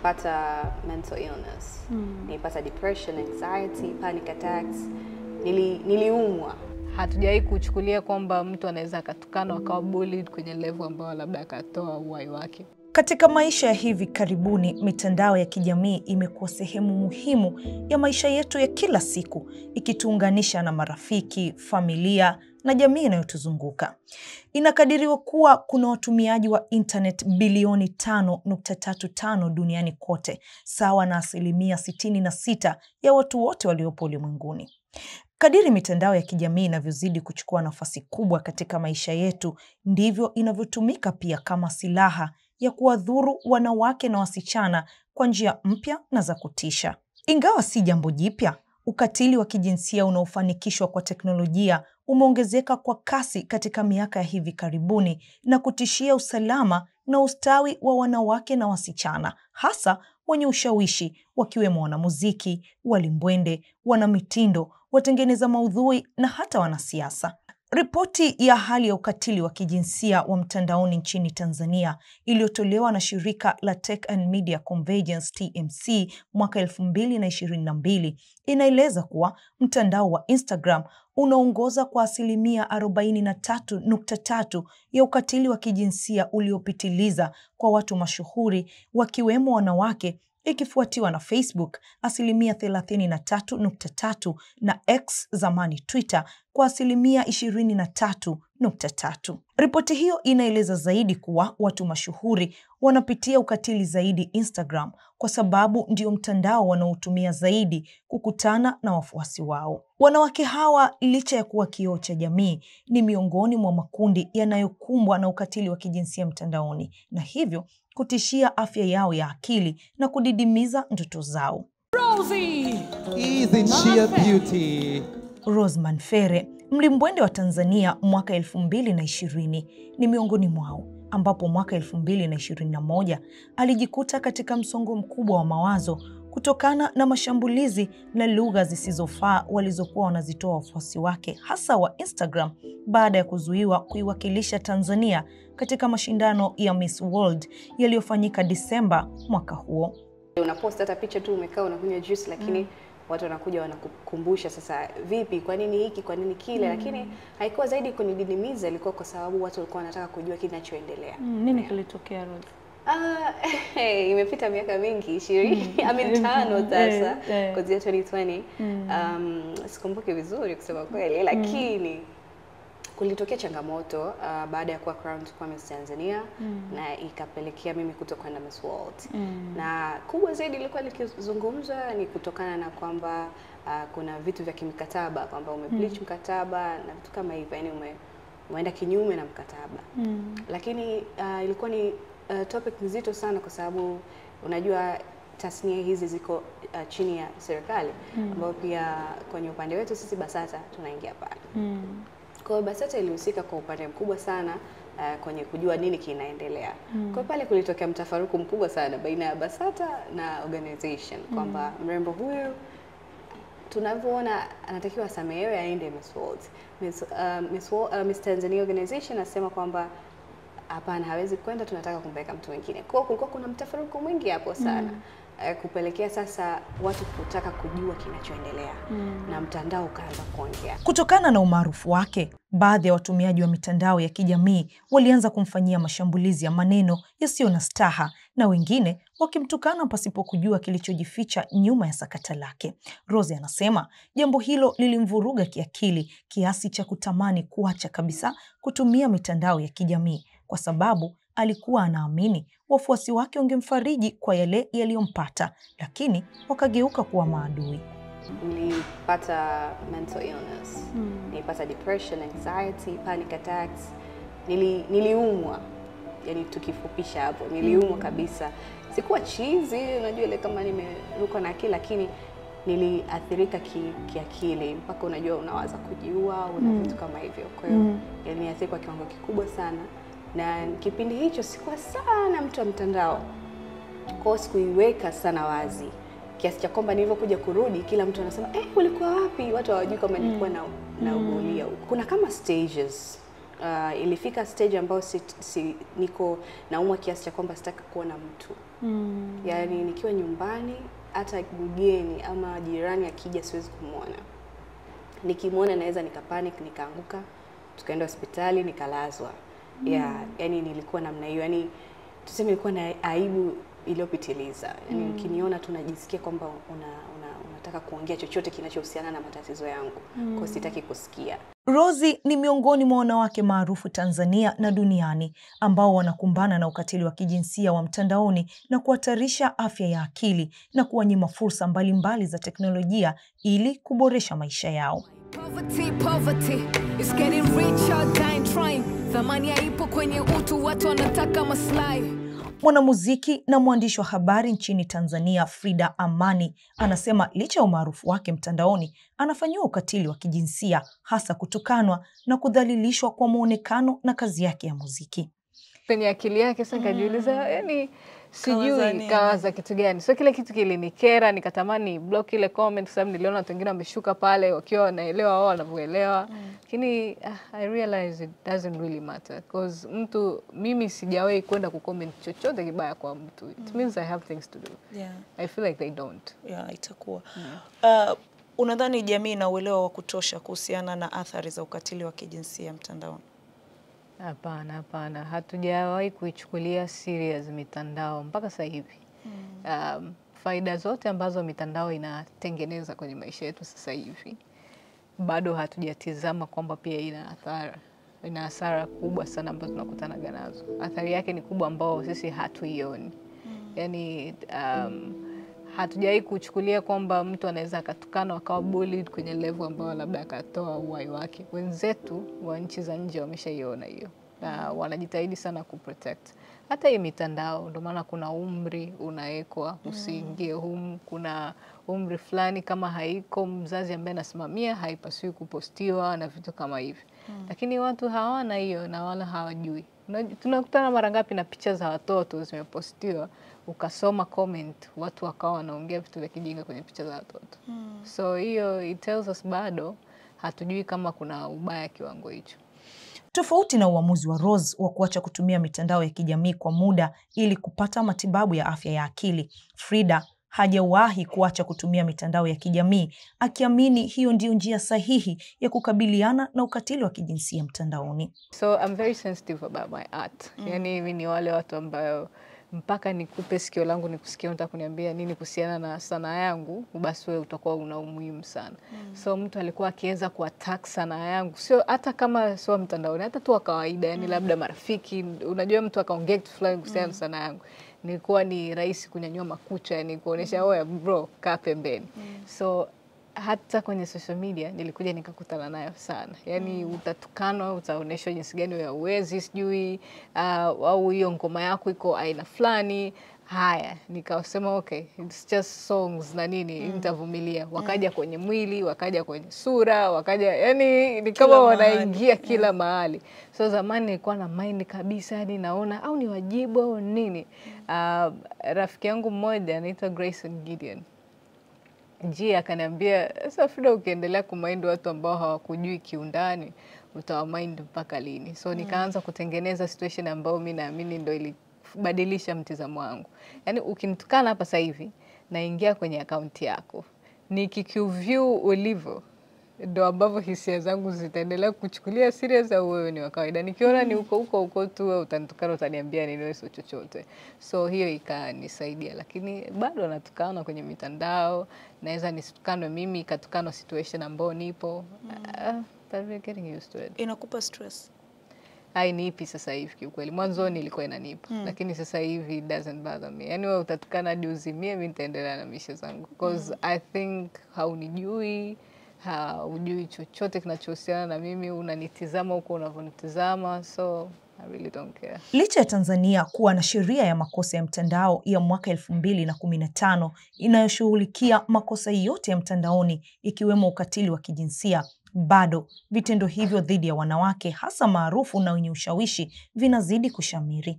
nilipata mental illness. Nilipata depression, anxiety, panic attacks. Niliumwa. Hatujawahi kuchukulia kwamba mtu anaweza akatukana akawa bullied kwenye level ambayo labda akatoa uhai wake. Katika maisha ya hivi karibuni, mitandao ya kijamii imekuwa sehemu muhimu ya maisha yetu ya kila siku, ikituunganisha na marafiki, familia na jamii inayotuzunguka. Inakadiriwa kuwa kuna watumiaji wa internet bilioni 5.35 duniani kote, sawa na 66% ya watu wote waliopo ulimwenguni. Kadiri mitandao ya kijamii inavyozidi kuchukua nafasi kubwa katika maisha yetu, ndivyo inavyotumika pia kama silaha ya kuwadhuru wanawake na wasichana kwa njia mpya na za kutisha. Ingawa si jambo jipya, ukatili wa kijinsia unaofanikishwa kwa teknolojia umeongezeka kwa kasi katika miaka ya hivi karibuni na kutishia usalama na ustawi wa wanawake na wasichana, hasa wenye ushawishi, wakiwemo wanamuziki, walimbwende, wanamitindo, watengeneza maudhui na hata wanasiasa. Ripoti ya hali ya ukatili wa kijinsia wa mtandaoni nchini Tanzania iliyotolewa na shirika la Tech and Media Convergence TMC mwaka 2022 inaeleza kuwa mtandao wa Instagram unaongoza kwa 43.3% ya ukatili wa kijinsia uliopitiliza kwa watu mashuhuri, wakiwemo wanawake, ikifuatiwa na Facebook 33.3% na X zamani Twitter kwa 23.3%. Ripoti hiyo inaeleza zaidi kuwa watu mashuhuri wanapitia ukatili zaidi Instagram kwa sababu ndio mtandao wanaotumia zaidi kukutana na wafuasi wao. Wanawake hawa, licha ya kuwa kioo cha jamii, ni miongoni mwa makundi yanayokumbwa na ukatili wa kijinsia mtandaoni, na hivyo kutishia afya yao ya akili na kudidimiza ndoto zao. Rosie! Isn't she a beauty? Rose Manfere, mlimbwende wa Tanzania mwaka 2020, ni miongoni mwao, ambapo mwaka 2021 alijikuta katika msongo mkubwa wa mawazo kutokana na mashambulizi na lugha zisizofaa walizokuwa wanazitoa wafuasi wake, hasa wa Instagram, baada ya kuzuiwa kuiwakilisha Tanzania katika mashindano ya Miss World yaliyofanyika Disemba mwaka huo. Unapost hata picha tu umekaa unakunywa juice, lakini watu wanakuja wanakukumbusha sasa, vipi, kwa nini hiki, kwa nini kile, lakini haikuwa zaidi kunididimiza, ilikuwa kwa sababu watu walikuwa wanataka kujua kinachoendelea. Nini kilitokea, Rose? Imepita miaka mingi, 5 sasa, kuanzia 2020. Sikumbuki vizuri kusema kweli, lakini kulitokea changamoto baada ya kuwa crowned kwa Miss Tanzania, na ikapelekea mimi kutokwenda Miss World. Na kubwa zaidi ilikuwa likizungumzwa ni kutokana na kwamba kuna vitu vya kimkataba, kwamba umebleach mkataba na vitu kama hivyo, yani umeenda kinyume na mkataba. Lakini ilikuwa ni topic nzito sana, kwa sababu unajua tasnia hizi ziko chini ya serikali, ambapo pia kwenye upande wetu sisi BASATA tunaingia pale. Kwa hiyo BASATA ilihusika kwa upande mkubwa sana kwenye kujua nini kinaendelea. Kwa pale kulitokea mtafaruku mkubwa sana baina ya BASATA na organization, kwamba mrembo huyu tunavyoona anatakiwa samehewe aende Miss World. Miss Tanzania organization nasema kwamba hapana, hawezi kwenda, tunataka kumpeleka mtu mwingine. Kwa hiyo kulikuwa kuna mtafaruku mwingi hapo sana. Kupelekea sasa watu kutaka kujua kinachoendelea, na mtandao ukaanza kuongea. Kutokana na umaarufu wake, baadhi ya watumiaji wa mitandao ya kijamii walianza kumfanyia mashambulizi ya maneno yasiyo na staha, na wengine wakimtukana pasipo kujua kilichojificha nyuma ya sakata lake. Rose anasema jambo hilo lilimvuruga kiakili kiasi cha kutamani kuacha kabisa kutumia mitandao ya kijamii, kwa sababu alikuwa anaamini wafuasi wake wangemfariji kwa yale yaliyompata, lakini wakageuka kuwa maadui. Nilipata mental illness. Nilipata depression, anxiety, panic attacks. Niliumwa. Yani tukifupisha hapo, niliumwa kabisa. Sikuwa chizi, unajua ile kama nimeruka na akili, lakini niliathirika kiakili, mpaka unajua unawaza kujiua au vitu kama hivyo. Kwa hiyo iliniathiri kwa kiwango kikubwa sana. Na kipindi hicho sikuwa sana mtu wa mtandao, kwa sikuiweka sana wazi, kiasi cha kwamba nilivyokuja kurudi kila mtu anasema ulikuwa wapi? Watu hawajui kama nilikuwa na ugulia huko. Kuna kama stages ilifika stage ambayo niko naumwa kiasi cha kwamba sitaki kuona mtu. Yaani nikiwa nyumbani hata mgeni ama jirani akija siwezi kumuona. Nikimuona naweza nikapanic, nikaanguka, tukaenda hospitali, nikalazwa. Yani nilikuwa namna hiyo. Yani tuseme nilikuwa na aibu iliyopitiliza. Yani ukiniona tu najisikia kwamba unataka kuongea chochote kinachohusiana na matatizo yangu. Kwa sitaki kusikia. Rosie ni miongoni mwa wanawake maarufu Tanzania na duniani ambao wanakumbana na ukatili wa kijinsia wa mtandaoni na kuhatarisha afya ya akili na kuwanyima fursa mbalimbali za teknolojia ili kuboresha maisha yao. Poverty is getting richer, dying trying. Thamani haipo kwenye utu, watu wanataka maslahi. Mwanamuziki na mwandishi wa habari nchini Tanzania Frida Amani anasema licha ya umaarufu wake mtandaoni anafanyiwa ukatili wa kijinsia, hasa kutukanwa na kudhalilishwa kwa muonekano na kazi yake ya muziki. Kwenye akili yake sasa nikajiuliza, yani sijui kawaza kitu gani. So kile kitu kilinikera, nikatamani block ile comment kwa sababu niliona watu wengine wameshuka pale wakiwa wanaelewa wao wanavyoelewa. Lakini I realize it doesn't really matter because mimi sijawahi kwenda kucomment chochote kibaya kwa mtu. It means I have things to do. I feel like they don't. Itakuwa. Unadhani jamii ina uelewa wa kutosha kuhusiana na athari za ukatili wa kijinsia mtandaoni? Hapana. Hatujawahi kuichukulia serious mitandao mpaka sasa hivi. Faida zote ambazo mitandao inatengeneza kwenye maisha yetu sasa hivi, bado hatujatizama kwamba pia ina hasara kubwa sana ambazo tunakutana nazo. Athari yake ni kubwa ambao sisi hatuioni. Yani hatujawahi kuchukulia kwamba mtu anaweza akatukana akawa bullied kwenye level ambayo labda akatoa uhai wake. Wenzetu wa nchi za nje wameshaiona hiyo na wanajitahidi sana kuprotect. Hata hii mitandao ndio maana kuna umri unawekwa usiingie humu, kuna umri fulani kama haiko mzazi ambaye anasimamia haipaswi kupostiwa na vitu kama hivi. Lakini watu hawana hiyo na wala hawajui. Tunakutana mara ngapi na picha za watoto zimepostiwa, ukasoma comment, watu wakawa wanaongea vitu vya kijinga kwenye picha za watoto. So hiyo it tells us bado hatujui kama kuna ubaya kiwango hicho. Tofauti na uamuzi wa Rose wa kuacha kutumia mitandao ya kijamii kwa muda ili kupata matibabu ya afya ya akili, Frida hajawahi kuacha kutumia mitandao ya kijamii, akiamini hiyo ndio njia sahihi ya kukabiliana na ukatili wa kijinsia mtandaoni. So I'm very sensitive about my art. Yani mimi ni wale watu ambao mpaka nikupe sikio langu nikusikia unataka kuniambia nini kuhusiana na sanaa yangu, basi wewe utakuwa una umuhimu sana. So mtu alikuwa akiweza kuattack sanaa yangu, sio hata kama sio mtandaoni, hata tu kawaida, yani labda marafiki, unajua mtu akaongea kitu fulani kuhusiana na sanaa yangu, nilikuwa ni rahisi kunyanyua makucha, yani kuonesha oya bro kaa pembeni. So hata kwenye social media nilikuja nikakutana nayo sana. Yani utatukanwa, utaoneshwa jinsi gani wewe huwezi, sijui au hiyo ngoma yako iko aina fulani. Haya, nikasema okay, it's just songs na nini, nitavumilia. Wakaja kwenye mwili, wakaja kwenye sura, wakaja, yani ni kama wanaingia kila mahali. So zamani nilikuwa na mind kabisa, yani naona au ni wajibu au nini. Rafiki yangu mmoja anaitwa Grayson Gideon akaniambia, sasa Frida, ukiendelea kumind watu ambao hawakujui kiundani, utawamind mpaka lini? So nikaanza kutengeneza situation ambayo mimi naamini ndio ilibadilisha mtazamo wangu. Yani ukinitukana hapa sasa hivi, naingia kwenye account yako, nikikuview ulivyo, ndio ambavyo hisia zangu zitaendelea kuchukulia serious au wewe ni wa kawaida. Nikiona ni uko tu wewe utanitukana, utaniambia nini, wewe sio chochote. So hiyo ikanisaidia, lakini bado natukana kwenye mitandao, naweza nisitukane mimi, ikatukana situation ambayo nipo. But we're getting used to it. Inakupa stress? Hainipi sasa hivi kiukweli. Mwanzo nilikuwa inanipa, lakini sasa hivi it doesn't bother me. Yani wewe utatukana hadi uzimie, mimi nitaendelea na maisha zangu because I think haunijui, hujui chochote kinachohusiana na mimi, unanitizama huko unavyonitizama, so I really don't care. Licha ya Tanzania kuwa na sheria ya makosa ya mtandao ya mwaka 2015 inayoshughulikia makosa yote ya mtandaoni ikiwemo ukatili wa kijinsia, bado vitendo hivyo dhidi ya wanawake hasa maarufu na wenye ushawishi vinazidi kushamiri.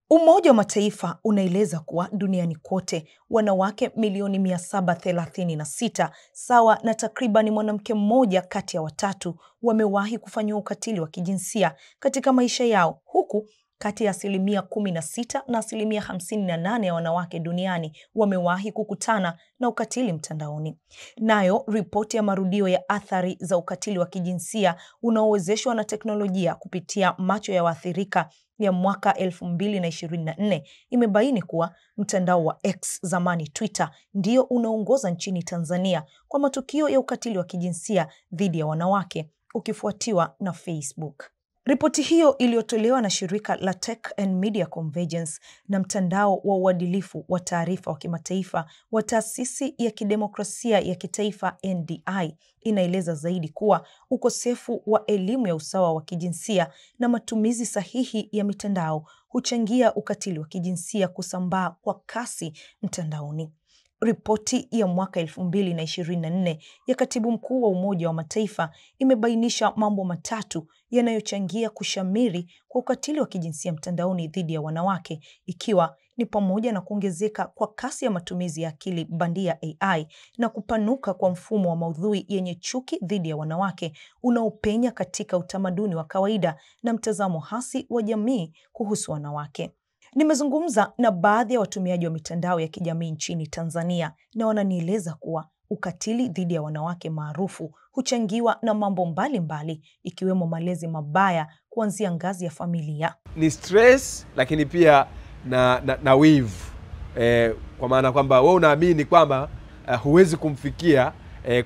Umoja wa Mataifa unaeleza kuwa duniani kote wanawake milioni 736 sawa na takribani mwanamke mmoja kati ya watatu wamewahi kufanyiwa ukatili wa kijinsia katika maisha yao, huku kati ya 16% na 58% ya wanawake duniani wamewahi kukutana na ukatili mtandaoni. Nayo ripoti ya marudio ya athari za ukatili wa kijinsia unaowezeshwa na teknolojia kupitia macho ya waathirika ya mwaka 2024 imebaini kuwa mtandao wa X, zamani Twitter, ndio unaongoza nchini Tanzania kwa matukio ya ukatili wa kijinsia dhidi ya wanawake, ukifuatiwa na Facebook. Ripoti hiyo iliyotolewa na shirika la Tech and Media Convergence na mtandao wa uadilifu wa taarifa wa kimataifa wa taasisi ya kidemokrasia ya kitaifa NDI inaeleza zaidi kuwa ukosefu wa elimu ya usawa wa kijinsia na matumizi sahihi ya mitandao huchangia ukatili wa kijinsia kusambaa kwa kasi mtandaoni. Ripoti ya mwaka 2024 ya Katibu Mkuu wa Umoja wa Mataifa imebainisha mambo matatu yanayochangia kushamiri kwa ukatili wa kijinsia mtandaoni dhidi ya wanawake, ikiwa ni pamoja na kuongezeka kwa kasi ya matumizi ya akili bandia AI na kupanuka kwa mfumo wa maudhui yenye chuki dhidi ya wanawake unaopenya katika utamaduni wa kawaida na mtazamo hasi wa jamii kuhusu wanawake. Nimezungumza na baadhi ya watumiaji wa mitandao ya kijamii nchini Tanzania na wananieleza kuwa ukatili dhidi ya wanawake maarufu huchangiwa na mambo mbalimbali ikiwemo malezi mabaya kuanzia ngazi ya familia. Ni stress lakini pia na wivu. Kwa maana kwamba wewe unaamini kwamba huwezi kumfikia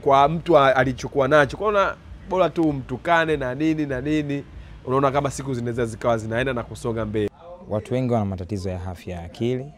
kwa mtu alichokuwa nacho. Kwa bora tu mtukane na nini. Unaona kama siku zinaweza zikawa zinaenda na kusonga mbele. Watu wengi wana matatizo ya afya ya akili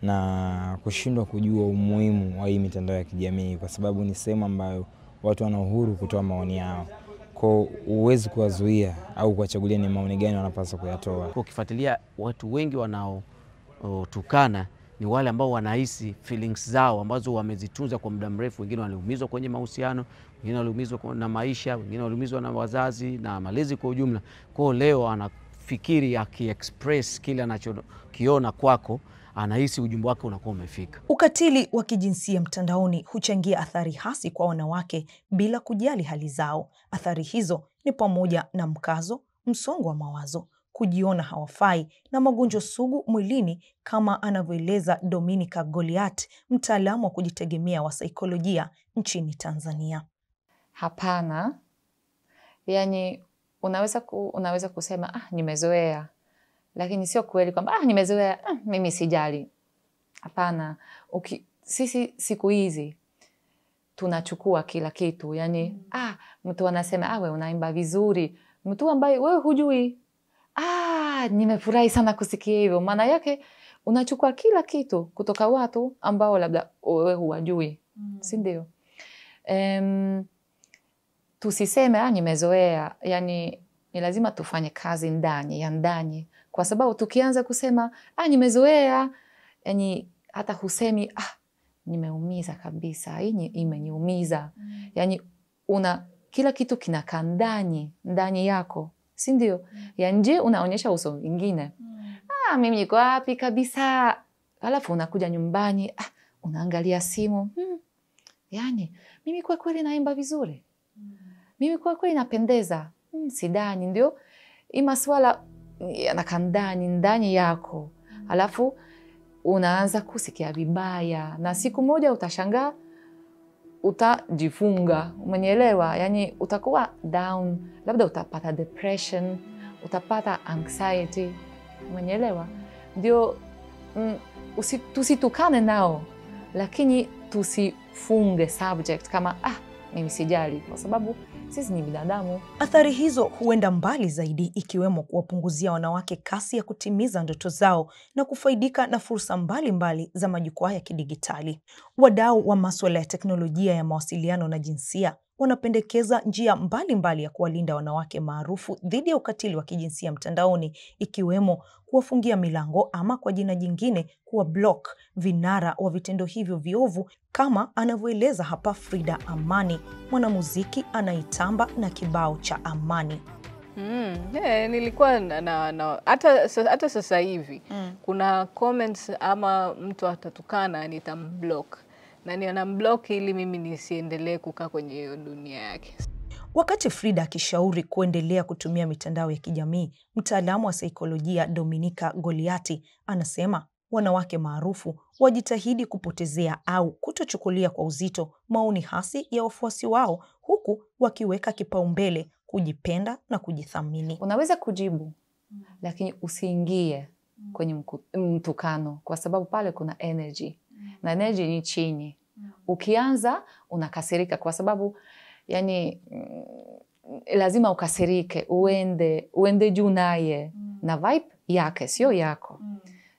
na kushindwa kujua umuhimu wa hii mitandao ya kijamii, kwa sababu ni sehemu ambayo watu wana uhuru kutoa maoni yao. Kwa huwezi kuwazuia au kuwachagulia ni maoni gani wanapaswa kuyatoa. Ukifuatilia watu wengi wanaotukana ni wale ambao wanahisi feelings zao ambazo wamezitunza kwa muda mrefu. Wengine waliumizwa kwenye mahusiano, wengine waliumizwa na maisha, wengine waliumizwa na wazazi na malezi kwa ujumla. Kwa leo anafikiri aki-express kile anachokiona kwako, anahisi ujumbe wake unakuwa umefika. Ukatili wa kijinsia mtandaoni huchangia athari hasi kwa wanawake bila kujali hali zao. Athari hizo ni pamoja na mkazo, msongo wa mawazo, kujiona hawafai na magonjwa sugu mwilini, kama anavyoeleza Dominica Goliath, mtaalamu wa kujitegemea wa saikolojia nchini Tanzania. Hapana. Yani unaweza kusema nimezoea, lakini sio kweli kwamba nimezoea, mimi sijali. Hapana. Sisi siku hizi tunachukua kila kitu. Yani mtu anasema wewe unaimba vizuri, mtu ambaye wewe hujui, nimefurahi sana kusikia hivyo. Maana yake unachukua kila kitu kutoka watu ambao labda wewe huwajui. Si ndio? Tusiseme nimezoea. Yani ni lazima tufanye kazi ndani, kwa sababu tukianza kusema nimezoea, yani hata husemi nimeumiza kabisa, hii imeniumiza. Yani kila kitu kinakaa ndani yako, si ndio? Ya nje unaonyesha uso mwingine. Mimi niko wapi kabisa. Alafu unakuja nyumbani, unaangalia simu. Yani mimi kwa kweli naimba vizuri. Mimi kwa kweli napendeza. Sidani. Ndio hii maswala yanakaa ndani yako. Alafu unaanza kusikia vibaya, na siku moja utashangaa, utajifunga. Umenielewa? Yani utakuwa down, labda utapata depression, utapata anxiety. Umenielewa? Ndio tusitukane nao, lakini tusifunge subject kama mimi sijali, kwa sababu sisi ni binadamu. Athari hizo huenda mbali zaidi, ikiwemo kuwapunguzia wanawake kasi ya kutimiza ndoto zao na kufaidika na fursa mbalimbali za majukwaa ya kidigitali. Wadau wa masuala ya teknolojia ya mawasiliano na jinsia wanapendekeza njia mbalimbali ya kuwalinda wanawake maarufu dhidi ya ukatili wa kijinsia mtandaoni, ikiwemo kuwafungia milango ama kwa jina jingine kuwa block vinara wa vitendo hivyo viovu, kama anavyoeleza hapa Frida Amani, mwanamuziki anayetamba na kibao cha Amani. Nilikuwa hata sasa hivi kuna comments ama mtu atatukana nitamblock na ninamblock ili mimi nisiendelee kukaa kwenye hiyo dunia yake. Wakati Frida akishauri kuendelea kutumia mitandao ya kijamii, mtaalamu wa saikolojia Dominika Goliati anasema wanawake maarufu wajitahidi kupotezea au kutochukulia kwa uzito maoni hasi ya wafuasi wao, huku wakiweka kipaumbele kujipenda na kujithamini. Unaweza kujibu, lakini usiingie kwenye mtukano, kwa sababu pale kuna energy. Na energy ni chini. Ukianza unakasirika kwa sababu yani lazima ukasirike, uende juu naye na vibe yake sio yako.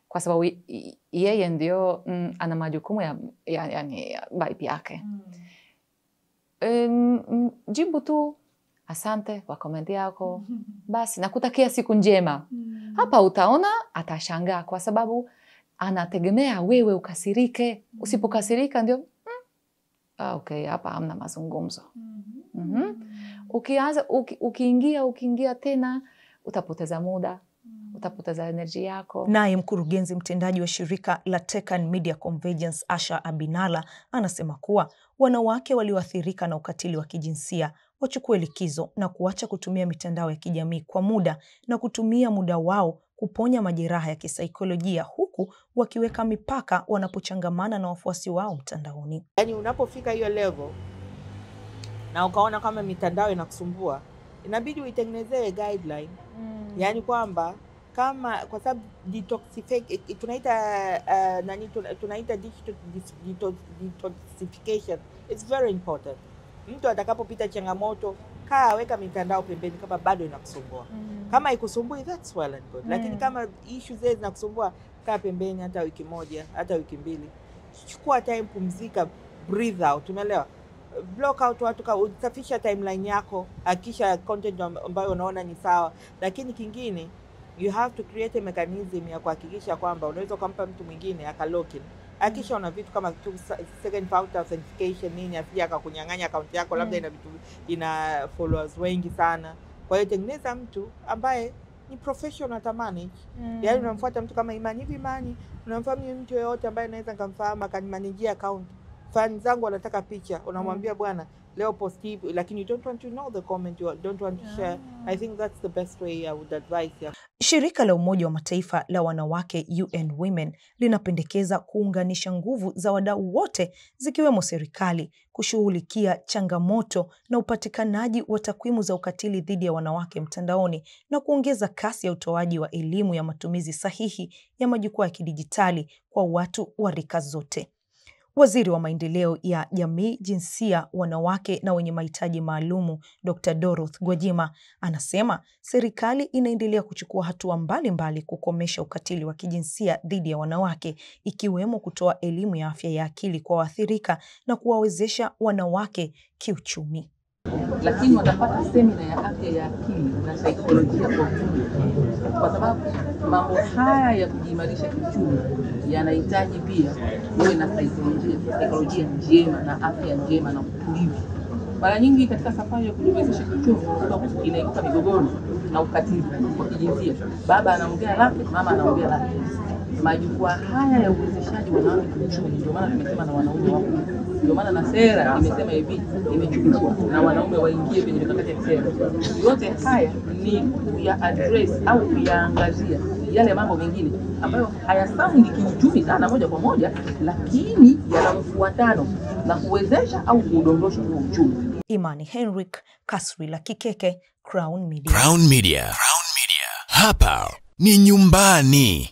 Kwa sababu yeye ndio ana majukumu ya vibe yake. Jibu tu asante kwa komenti yako, basi nakutakia siku njema. Hapa utaona atashangaa kwa sababu anategemea wewe ukasirike. Usipokasirika ndio okay, hapa hamna mazungumzo. Ukianza ukiingia tena utapoteza muda, utapoteza energy yako. Naye mkurugenzi mtendaji wa shirika la Tech and Media Convergence Asha Abinala anasema kuwa wanawake walioathirika na ukatili wa kijinsia wachukue likizo na kuacha kutumia mitandao ya kijamii kwa muda na kutumia muda wao kuponya majeraha ya kisaikolojia, huku wakiweka mipaka wanapochangamana na wafuasi wao mtandaoni. Yani unapofika hiyo level na ukaona kama mitandao inakusumbua, inabidi uitengenezee guideline. Yani kwamba kama kwa sababu tunaita digital detoxification is very important. Mtu atakapopita changamoto, weka mitandao pembeni kama bado inakusumbua. Kama ikusumbui, that's well and good. Lakini kama issues hizi zinakusumbua, kaa pembeni hata wiki moja, hata wiki mbili. Chukua time, pumzika, breathe out, umeelewa? Block out watu, usafisha timeline yako, hakisha content ambayo unaona ni sawa. Lakini kingine, you have to create a mechanism ya kuhakikisha kwamba unaweza kumpa mtu mwingine akalogin. Hakisha una vitu kama second factor authentication nini, asije akakunyang'anya account yako, labda ina followers wengi sana. Kwa hiyo tengeneza mtu ambaye ni professional atamanage. Yaani unamfuata mtu kama Imani, unamfahamu mtu yeyote ambaye anaweza kumfahamu akanimanage account. Fans zangu wanataka picha, unamwambia bwana leo post hii, lakini you don't want to know the comment, you don't want to share. I think that's the best way I would advise. Shirika la Umoja wa Mataifa la wanawake UN Women linapendekeza kuunganisha nguvu za wadau wote zikiwemo serikali kushughulikia changamoto na upatikanaji wa takwimu za ukatili dhidi ya wanawake mtandaoni na kuongeza kasi ya utoaji wa elimu ya matumizi sahihi ya majukwaa ya kidijitali kwa watu wa rika zote. Waziri wa Maendeleo ya Jamii, Jinsia, Wanawake na Wenye Mahitaji Maalumu, Dr. Dorothy Gwajima anasema serikali inaendelea kuchukua hatua mbalimbali kukomesha ukatili wa kijinsia dhidi ya wanawake, ikiwemo kutoa elimu ya afya ya akili kwa waathirika na kuwawezesha wanawake kiuchumi. Lakini watapata semina ya afya ya akili na saikolojia kwa ujumla, kwa sababu mambo haya ya kujiimarisha kiuchumi yanahitaji pia uwe na saikolojia njema na afya njema na utulivu. Mara nyingi katika safari ya kujiimarisha kiuchumi inaikuta migogoro na ukatili wa kijinsia. Baba anaongea lake, mama anaongea lake. Majukwaa haya ya uwezeshaji wanawake kiuchumi, ndio maana tumesema na wanaume wapo. Ndio maana na sera imesema hivi, imechukuliwa na wanaume waingie kwenye mikakati ya sera. Yote haya ni kuya address au kuyaangazia yale mambo mengine ambayo hayasaundi kiuchumi sana moja kwa moja, lakini yana mfuatano na kuwezesha au kuondosha huo uchumi. Imani Henrik, Kasri la Kikeke, Crown Media. Crown Media. Hapa ni nyumbani.